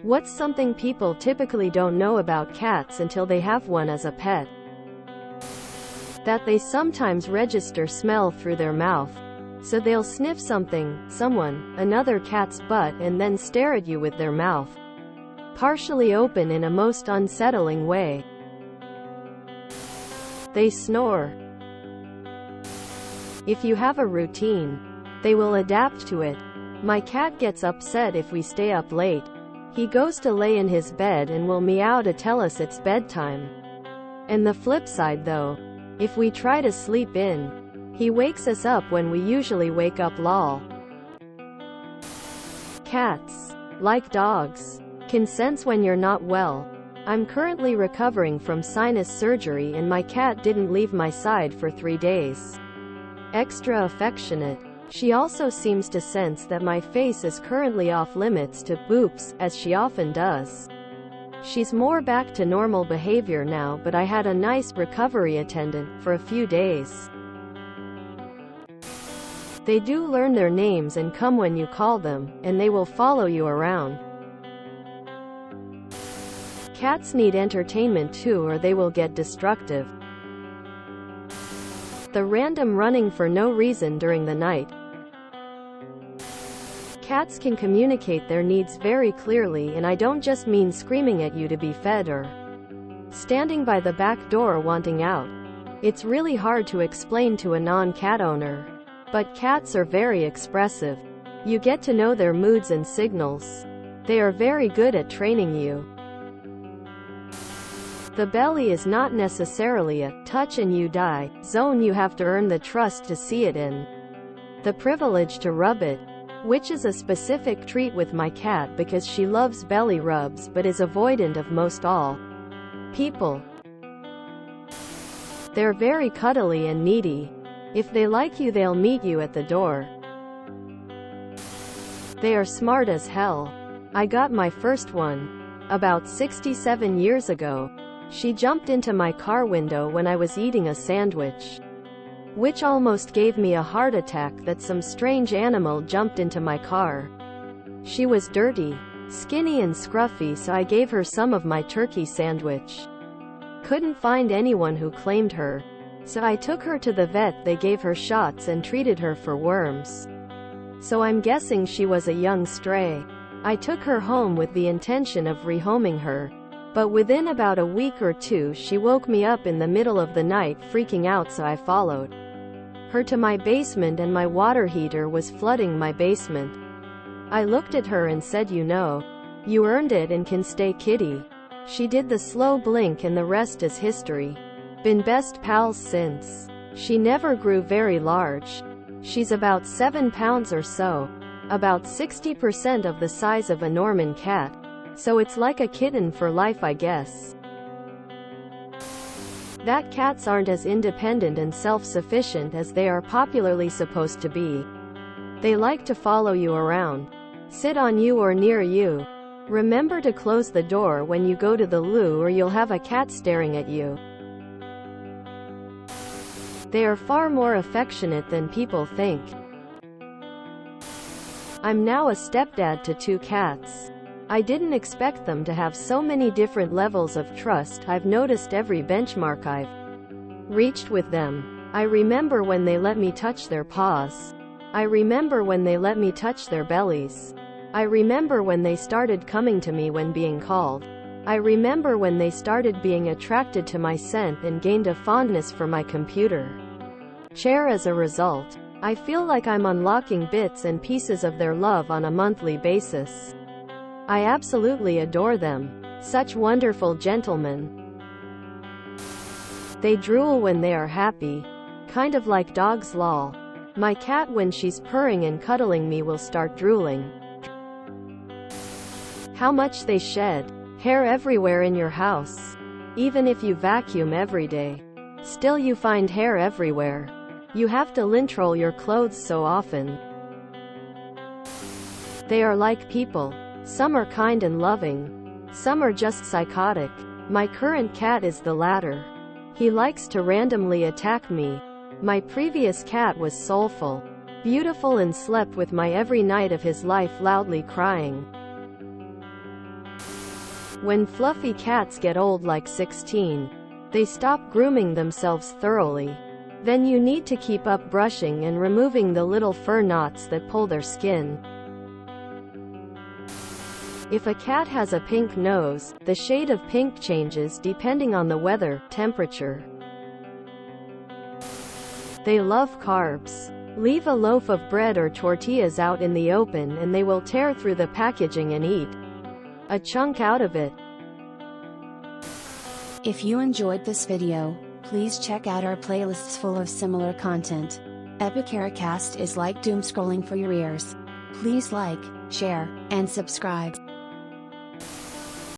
What's something people typically don't know about cats until they have one as a pet? That they sometimes register smell through their mouth. So they'll sniff something, someone, another cat's butt and then stare at you with their mouth partially open in a most unsettling way. They snore. If you have a routine, they will adapt to it. My cat gets upset if we stay up late. He goes to lay in his bed and will meow to tell us it's bedtime. And the flip side though, if we try to sleep in, he wakes us up when we usually wake up lol. Cats, like dogs, can sense when you're not well. I'm currently recovering from sinus surgery and my cat didn't leave my side for 3 days. Extra affectionate. She also seems to sense that my face is currently off limits to boops, as she often does. She's more back to normal behavior now, but I had a nice recovery attendant for a few days. They do learn their names and come when you call them, and they will follow you around. Cats need entertainment too, or they will get destructive. The random running for no reason during the night. Cats can communicate their needs very clearly, and I don't just mean screaming at you to be fed or standing by the back door wanting out. It's really hard to explain to a non-cat owner. But cats are very expressive. You get to know their moods and signals. They are very good at training you. The belly is not necessarily a touch and you die zone. You have to earn the trust to see it in. The privilege to rub it, which is a specific treat with my cat because she loves belly rubs but is avoidant of most all people. They're very cuddly and needy. If they like you, they'll meet you at the door. They are smart as hell. I got my first one about 67 years ago. She jumped into my car window when I was eating a sandwich, which almost gave me a heart attack that some strange animal jumped into my car. She was dirty, skinny and scruffy, so I gave her some of my turkey sandwich. Couldn't find anyone who claimed her, so I took her to the vet. They gave her shots and treated her for worms. So I'm guessing she was a young stray. I took her home with the intention of rehoming her. But within about a week or two she woke me up in the middle of the night freaking out, so I followed her to my basement and my water heater was flooding my basement. I looked at her and said, you earned it and can stay, kitty. She did the slow blink and the rest is history. Been best pals since. She never grew very large. She's about 7 pounds or so. About 60% of the size of a Norman cat. So it's like a kitten for life, I guess. That cats aren't as independent and self-sufficient as they are popularly supposed to be. They like to follow you around, sit on you or near you. Remember to close the door when you go to the loo or you'll have a cat staring at you. They are far more affectionate than people think. I'm now a stepdad to 2 cats. I didn't expect them to have so many different levels of trust. I've noticed every benchmark I've reached with them. I remember when they let me touch their paws. I remember when they let me touch their bellies. I remember when they started coming to me when being called. I remember when they started being attracted to my scent and gained a fondness for my computer chair as a result. I feel like I'm unlocking bits and pieces of their love on a monthly basis. I absolutely adore them. Such wonderful gentlemen. They drool when they are happy. Kind of like dogs lol. My cat, when she's purring and cuddling me, will start drooling. How much they shed. Hair everywhere in your house. Even if you vacuum every day, still you find hair everywhere. You have to lint roll your clothes so often. They are like people. Some are kind and loving. Some are just psychotic. My current cat is the latter. He likes to randomly attack me. My previous cat was soulful, beautiful, and slept with my every night of his life loudly crying. When fluffy cats get old, like 16, they stop grooming themselves thoroughly. Then you need to keep up brushing and removing the little fur knots that pull their skin. If a cat has a pink nose, the shade of pink changes depending on the weather, temperature. They love carbs. Leave a loaf of bread or tortillas out in the open and they will tear through the packaging and eat a chunk out of it. If you enjoyed this video, please check out our playlists full of similar content. Epicaricast is like doom scrolling for your ears. Please like, share, and subscribe.